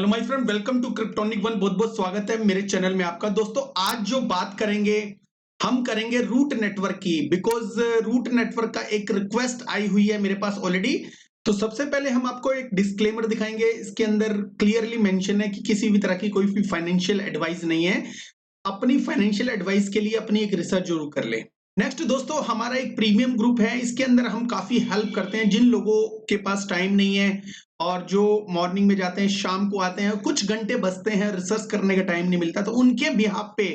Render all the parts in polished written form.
Hello my friend, welcome to Kryptonic one. बहुत बहुत स्वागत है मेरे चैनल में आपका। दोस्तों, आज जो बात करेंगे हम करेंगे रूट नेटवर्क की, बिकॉज रूट नेटवर्क का एक रिक्वेस्ट आई हुई है मेरे पास ऑलरेडी। तो सबसे पहले हम आपको एक डिस्क्लेमर दिखाएंगे। इसके अंदर क्लियरली मेंशन है कि किसी भी तरह की कोई भी फाइनेंशियल एडवाइस नहीं है। अपनी फाइनेंशियल एडवाइस के लिए अपनी एक रिसर्च जरूर कर ले। नेक्स्ट दोस्तों, हमारा एक प्रीमियम ग्रुप है। इसके अंदर हम काफी हेल्प करते हैं जिन लोगों के पास टाइम नहीं है और जो मॉर्निंग में जाते हैं, शाम को आते हैं, कुछ घंटे बचते हैं, रिसर्च करने का टाइम नहीं मिलता, तो उनके बिहाफ पे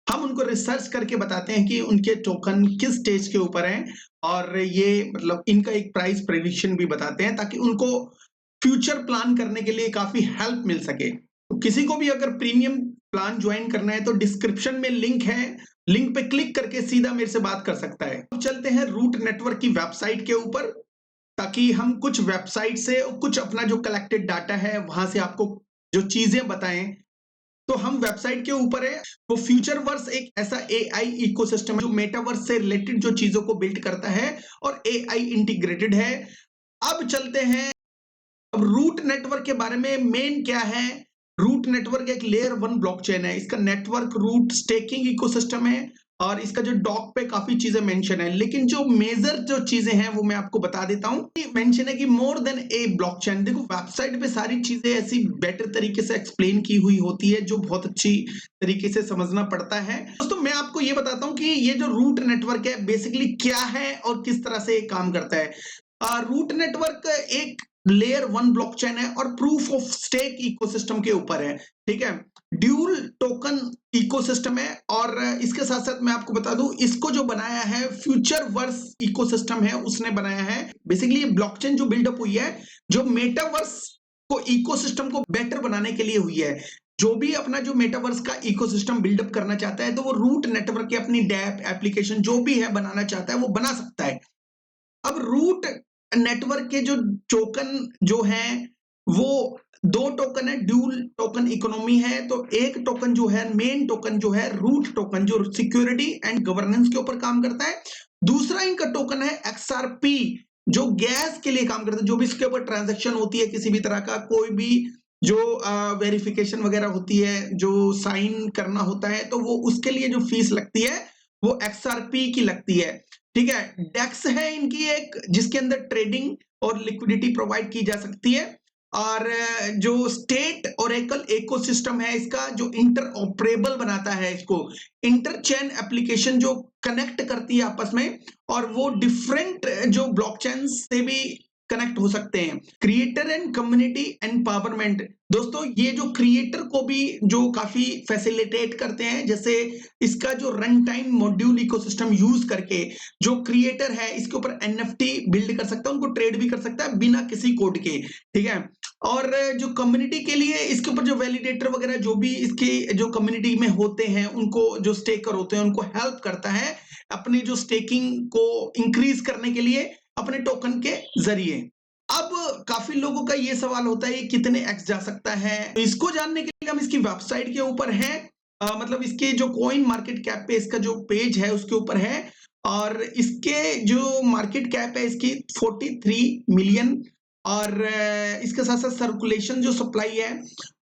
हम उनको रिसर्च करके बताते हैं कि उनके टोकन किस स्टेज के ऊपर हैं और ये मतलब इनका एक प्राइस प्रेडिक्शन भी बताते हैं ताकि उनको फ्यूचर प्लान करने के लिए काफी हेल्प मिल सके। तो किसी को भी अगर प्रीमियम प्लान ज्वाइन करना है तो डिस्क्रिप्शन में लिंक है, लिंक पे क्लिक करके सीधा मेरे से बात कर सकता है। अब चलते हैं रूट नेटवर्क की वेबसाइट के ऊपर, ताकि हम कुछ वेबसाइट से और कुछ अपना जो कलेक्टेड डाटा है वहां से आपको जो चीजें बताएं। तो हम वेबसाइट के ऊपर है। वो फ्यूचरवर्स एक ऐसा एआई इकोसिस्टम है जो मेटावर्स से रिलेटेड जो चीजों को बिल्ड करता है और एआई इंटीग्रेटेड है। अब चलते हैं, अब रूट नेटवर्क के बारे में मेन क्या है। रूट नेटवर्क एक लेयर 1 ब्लॉकचेन है। इसका नेटवर्क रूट स्टेकिंग इकोसिस्टम है और इसका जो डॉक पे काफी चीजें मेंशन है, लेकिन जो मेजर जो चीजें हैं वो मैं आपको बता देता हूं। मेंशन है कि मोर देन ए ब्लॉकचेन। देखो, वेबसाइट पे सारी चीजें ऐसी बेटर तरीके से एक्सप्लेन की हुई होती है जो बहुत अच्छी तरीके से समझना पड़ता है। दोस्तों, मैं आपको ये बताता हूँ कि ये जो रूट नेटवर्क है बेसिकली क्या है और किस तरह से काम करता है। रूट नेटवर्क एक लेयर 1 ब्लॉकचेन है और प्रूफ ऑफ स्टेक इकोसिस्टम के ऊपर है। ठीक है, ड्यूल टोकन इकोसिस्टम है और इसके साथ साथ मैं आपको बता दूं, इसको जो बनाया है फ्यूचरवर्स इकोसिस्टम है, उसने बनाया है। बेसिकली ये ब्लॉकचेन जो बिल्डअप हुई है, जो मेटावर्स को इकोसिस्टम को बेटर बनाने के लिए हुई है। जो भी अपना जो मेटावर्स का इकोसिस्टम बिल्डअप करना चाहता है तो वो रूट नेटवर्क की अपनी डैप एप्लीकेशन जो भी है बनाना चाहता है वो बना सकता है। अब रूट नेटवर्क के जो टोकन जो है वो दो टोकन है, ड्यूल टोकन इकोनॉमी है। तो एक टोकन जो है, मेन टोकन जो है रूट टोकन, जो सिक्योरिटी एंड गवर्नेंस के ऊपर काम करता है। दूसरा इनका टोकन है एक्सआरपी, जो गैस के लिए काम करता है। जो भी इसके ऊपर ट्रांजैक्शन होती है, किसी भी तरह का कोई भी जो वेरिफिकेशन वगैरह होती है, जो साइन करना होता है, तो वो उसके लिए जो फीस लगती है वो एक्सआरपी की लगती है। ठीक है, डेक्स है इनकी एक, जिसके अंदर ट्रेडिंग और लिक्विडिटी प्रोवाइड की जा सकती है। और जो स्टेट ओरेकल इकोसिस्टम है इसका, जो इंटर ऑपरेबल बनाता है इसको, इंटरचेन एप्लीकेशन जो कनेक्ट करती है आपस में, और वो डिफरेंट जो ब्लॉकचेन से भी कनेक्ट हो सकते हैं। क्रिएटर एंड कम्युनिटी एम्पावरमेंट, दोस्तों ये जो क्रिएटर को भी जो काफी फैसिलिटेट करते हैं, जैसे इसका जो run time module ecosystem use करके जो क्रिएटर है इसके ऊपर एनएफटी बिल्ड कर सकता है, उनको ट्रेड भी कर सकता है बिना किसी कोड के। ठीक है, और जो कम्युनिटी के लिए इसके ऊपर जो वैलिडेटर वगैरह जो भी इसके जो कम्युनिटी में होते हैं, उनको जो स्टेकर होते हैं उनको हेल्प करता है अपनी जो स्टेकिंग को इंक्रीज करने के लिए अपने टोकन के जरिए। अब काफी लोगों का ये सवाल होता है कितने एक्स जा सकता है, तो इसको जानने के लिए हम इसकी वेबसाइट के ऊपर हैं। मतलब इसके जो कॉइन मार्केट कैप पे इसका जो पेज है उसके ऊपर है, और इसके जो मार्केट कैप है इसकी 43 मिलियन। और इसके साथ साथ सर्कुलेशन जो सप्लाई है,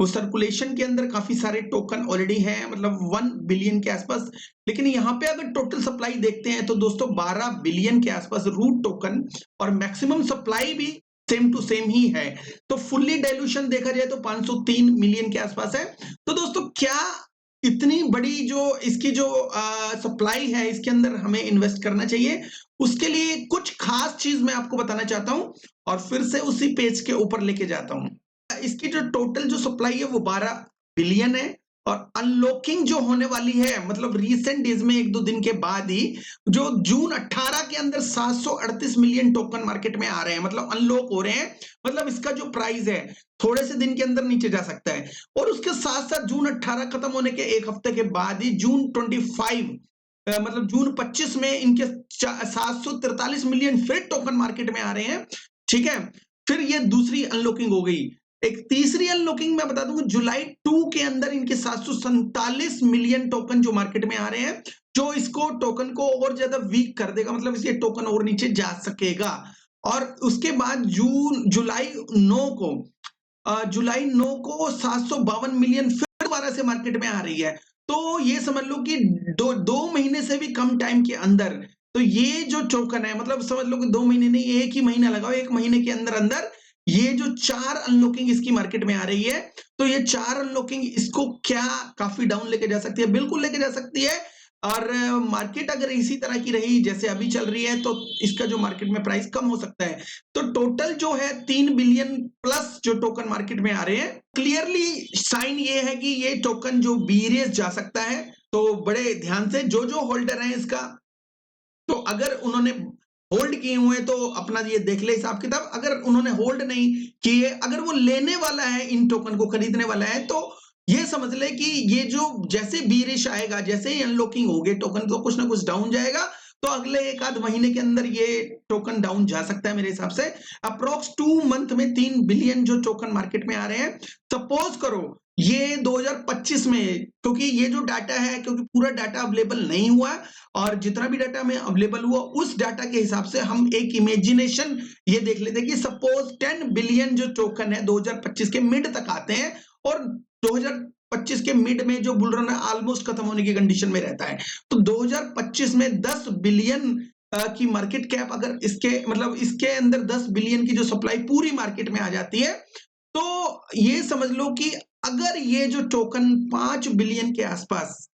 वो सर्कुलेशन के अंदर काफी सारे टोकन ऑलरेडी हैं, मतलब 1 बिलियन के आसपास। लेकिन यहाँ पे अगर टोटल सप्लाई देखते हैं तो दोस्तों 12 बिलियन के आसपास रूट टोकन, और मैक्सिमम सप्लाई भी सेम टू सेम ही है। तो फुल्ली डाइल्यूशन देखा जाए तो 503 मिलियन के आसपास है। तो दोस्तों, क्या इतनी बड़ी जो इसकी जो सप्लाई है इसके अंदर हमें इन्वेस्ट करना चाहिए? उसके लिए कुछ खास चीज मैं आपको बताना चाहता हूं और फिर से उसी पेज के ऊपर लेके जाता हूं। इसकी जो टोटल जो सप्लाई है वो 12 बिलियन है, और अनलॉकिंग जो होने वाली है, मतलब रीसेंट डेज में 1-2 दिन के बाद ही, जो जून 18 के अंदर 738 मिलियन टोकन मार्केट में आ रहे हैं, मतलब अनलॉक हो रहे हैं। मतलब इसका जो प्राइस है थोड़े से दिन के अंदर नीचे जा सकता है। और उसके साथ साथ जून 18 खत्म होने के एक हफ्ते के बाद ही जून 25 मतलब जून 25 में इनके 743 मिलियन फिर टोकन मार्केट में आ रहे हैं। ठीक है, फिर ये दूसरी अनलॉकिंग हो गई। एक तीसरी अनलॉकिंग मैं बता दूं, जुलाई 2 के अंदर इनके 747 मिलियन टोकन जो मार्केट में आ रहे हैं, जो इसको टोकन को और ज्यादा वीक कर देगा, मतलब इसके टोकन और नीचे जा सकेगा। और उसके बाद जुलाई 9 को जुलाई 9 को 752 मिलियन फिर दोबारा से मार्केट में आ रही है। तो ये समझ लो कि 2 महीने से भी कम टाइम के अंदर तो ये जो टोकन है, मतलब समझ लो कि 2 महीने नहीं, 1 ही महीना लगाओ, 1 महीने के अंदर-अंदर ये जो 4 अनलॉकिंग इसकी मार्केट में आ रही है, तो ये 4 अनलॉकिंग इसको क्या काफ़ी डाउन लेके जा सकती है? बिल्कुल लेके जा सकती है। और मार्केट अगर इसी तरह की रही जैसे अभी चल रही है, तो इसका जो मार्केट में प्राइस कम हो सकता है। तो टोटल जो है 3 बिलियन प्लस जो टोकन मार्केट में आ रहे हैं, क्लियरली साइन ये है कि ये टोकन जो बीरेस जा सकता है। तो बड़े ध्यान से जो होल्डर हैं इसका, तो अगर उन्होंने होल्ड किए हुए हैं तो अपना ये देख ले हिसाब किताब। अगर उन्होंने होल्ड नहीं किए, अगर वो लेने वाला है, इन टोकन को खरीदने वाला है, तो ये समझ ले कि ये जो जैसे बीरिश आएगा, जैसे ही अनलॉकिंग होगी टोकन तो कुछ ना कुछ डाउन जाएगा। तो अगले 1 आध महीने के अंदर ये टोकन डाउन जा सकता है मेरे हिसाब से। अप्रॉक्स 2 मंथ में 3 बिलियन जो टोकन मार्केट में आ रहे हैं। सपोज करो ये 2025 में, क्योंकि ये जो डाटा है, क्योंकि पूरा डाटा अवेलेबल नहीं हुआ और जितना भी डाटा में अवेलेबल हुआ उस डाटा के हिसाब से हम एक इमेजिनेशन ये देख लेते हैं कि सपोज 10 बिलियन जो टोकन है 2025 के मिड तक आते हैं और 2025 के मिड में जो बुल रन ऑलमोस्ट खत्म होने की कंडीशन में रहता है। तो 2025 में 10 बिलियन की मार्केट कैप, अगर इसके मतलब इसके अंदर 10 बिलियन की जो सप्लाई पूरी मार्केट में आ जाती है, तो ये समझ लो कि अगर ये जो टोकन 5 बिलियन के आसपास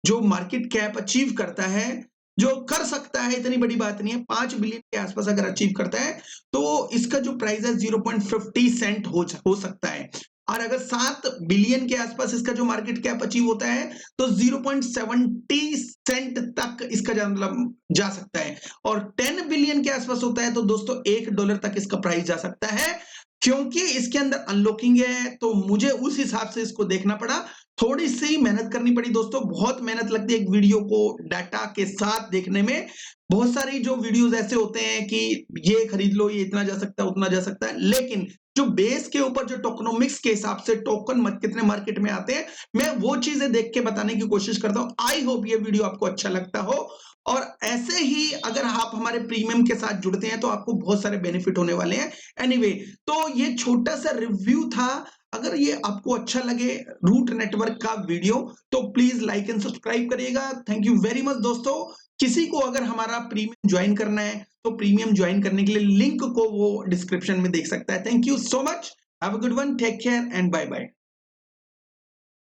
जो मार्केट कैप अचीव करता है, जो कर सकता है, इतनी बड़ी बात नहीं है, 5 बिलियन के आसपास अगर अचीव करता है, तो इसका जो प्राइस है 0.50 सेंट हो सकता है। और अगर 7 बिलियन के आसपास इसका जो मार्केट कैप अचीव होता है, तो 0.70 सेंट तक इसका मतलब जा सकता है। और 10 बिलियन के आसपास होता है, तो दोस्तों $1 तक इसका प्राइस जा सकता है। क्योंकि इसके अंदर अनलॉकिंग है, तो मुझे उस हिसाब से इसको देखना पड़ा। थोड़ी सी मेहनत करनी पड़ी दोस्तों, बहुत मेहनत लगती है एक वीडियो को डाटा के साथ देखने में। बहुत सारी जो वीडियोस ऐसे होते हैं कि ये खरीद लो, ये इतना जा सकता है, उतना जा सकता है, लेकिन जो बेस के ऊपर जो टोकनोमिक्स के हिसाब से टोकन कितने मार्केट में आते हैं, मैं वो चीजें देख के बताने की कोशिश करता हूं। आई होप ये वीडियो आपको अच्छा लगता हो, और ऐसे ही अगर आप हमारे प्रीमियम के साथ जुड़ते हैं तो आपको बहुत सारे बेनिफिट होने वाले हैं। एनीवे, तो ये छोटा सा रिव्यू था। अगर ये आपको अच्छा लगे रूट नेटवर्क का वीडियो, तो प्लीज लाइक एंड सब्सक्राइब करिएगा। थैंक यू वेरी मच दोस्तों। किसी को अगर हमारा प्रीमियम ज्वाइन करना है, तो प्रीमियम ज्वाइन करने के लिए लिंक को वो डिस्क्रिप्शन में देख सकता है। Thank you so much. Have a good one, take care and bye bye.